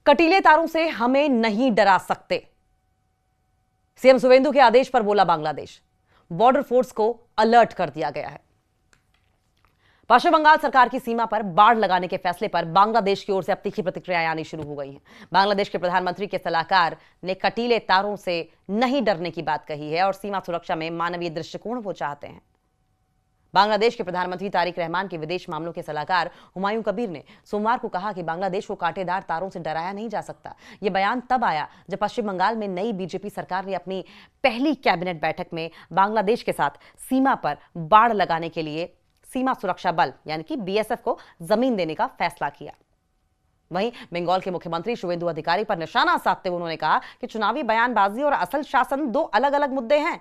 कटीले तारों से हमें नहीं डरा सकते, सीएम शुवेंदु के आदेश पर बोला बांग्लादेश। बॉर्डर फोर्स को अलर्ट कर दिया गया है। पश्चिम बंगाल सरकार की सीमा पर बाड़ लगाने के फैसले पर बांग्लादेश की ओर से अब तीखी प्रतिक्रियाएं आनी शुरू हो गई हैं। बांग्लादेश के प्रधानमंत्री के सलाहकार ने कटीले तारों से नहीं डरने की बात कही है और सीमा सुरक्षा में मानवीय दृष्टिकोण वो चाहते हैं। बांग्लादेश के प्रधानमंत्री तारिक रहमान के विदेश मामलों के सलाहकार हुमायूं कबीर ने सोमवार को कहा कि बांग्लादेश को कांटेदार तारों से डराया नहीं जा सकता। यह बयान तब आया जब पश्चिम बंगाल में नई बीजेपी सरकार ने अपनी पहली कैबिनेट बैठक में बांग्लादेश के साथ सीमा पर बाड़ लगाने के लिए सीमा सुरक्षा बल यानी कि बीएसएफ को जमीन देने का फैसला किया। वहीं बंगाल के मुख्यमंत्री शुवेंदु अधिकारी पर निशाना साधते हुए उन्होंने कहा कि चुनावी बयानबाजी और असल शासन दो अलग अलग मुद्दे हैं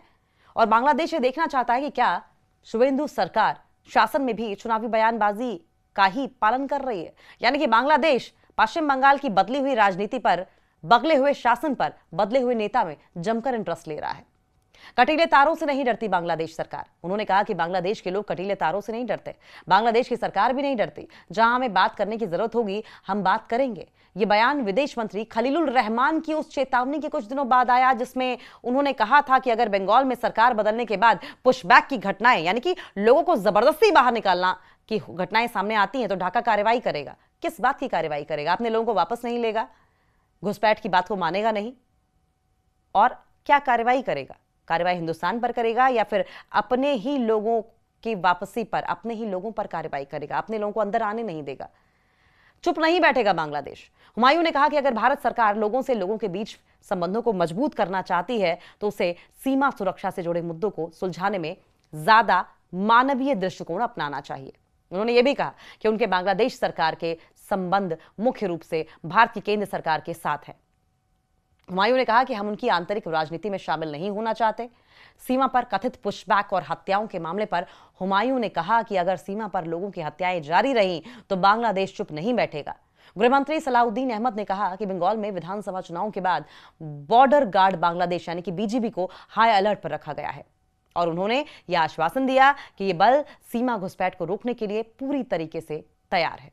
और बांग्लादेश ये देखना चाहता है कि क्या शुवेंदु सरकार शासन में भी चुनावी बयानबाजी का ही पालन कर रही है। यानी कि बांग्लादेश पश्चिम बंगाल की बदली हुई राजनीति पर, बगले हुए शासन पर, बदले हुए नेता में जमकर इंटरेस्ट ले रहा है। कटीले तारों से नहीं डरती बांग्लादेश सरकार। उन्होंने कहा कि बांग्लादेश के लोग कटीले तारों से नहीं डरते, बांग्लादेश की सरकार भी नहीं डरती। जहां हमें बात करने की जरूरत होगी हम बात करेंगे। ये बयान विदेश मंत्री खलीलुर रहमान की उस चेतावनी के कुछ दिनों बाद आया जिसमें उन्होंने कहा था कि अगर बंगाल में सरकार बदलने के बाद पुशबैक की घटनाएं यानी कि लोगों को जबरदस्ती बाहर निकालना की घटनाएं सामने आती हैं तो ढाका कार्रवाई करेगा। किस बात की कार्रवाई करेगा? अपने लोगों को वापस नहीं लेगा, घुसपैठ की बात को मानेगा नहीं, और क्या कार्रवाई करेगा? कार्रवाई हिंदुस्तान पर करेगा या फिर अपने ही लोगों की वापसी पर, अपने ही लोगों पर कार्रवाई करेगा? अपने लोगों को अंदर आने नहीं देगा। चुप नहीं बैठेगा बांग्लादेश। हुमायूं ने कहा कि अगर भारत सरकार लोगों से लोगों के बीच संबंधों को मजबूत करना चाहती है तो उसे सीमा सुरक्षा से जुड़े मुद्दों को सुलझाने में ज्यादा मानवीय दृष्टिकोण अपनाना चाहिए। उन्होंने यह भी कहा कि उनके बांग्लादेश सरकार के संबंध मुख्य रूप से भारत की केंद्र सरकार के साथ है। हुमायूं ने कहा कि हम उनकी आंतरिक राजनीति में शामिल नहीं होना चाहते। सीमा पर कथित पुशबैक और हत्याओं के मामले पर हुमायूं ने कहा कि अगर सीमा पर लोगों की हत्याएं जारी रहीं तो बांग्लादेश चुप नहीं बैठेगा। गृहमंत्री सलाउद्दीन अहमद ने कहा कि बंगाल में विधानसभा चुनाव के बाद बॉर्डर गार्ड बांग्लादेश यानी कि बीजीबी को हाई अलर्ट पर रखा गया है और उन्होंने यह आश्वासन दिया कि यह बल सीमा घुसपैठ को रोकने के लिए पूरी तरीके से तैयार है।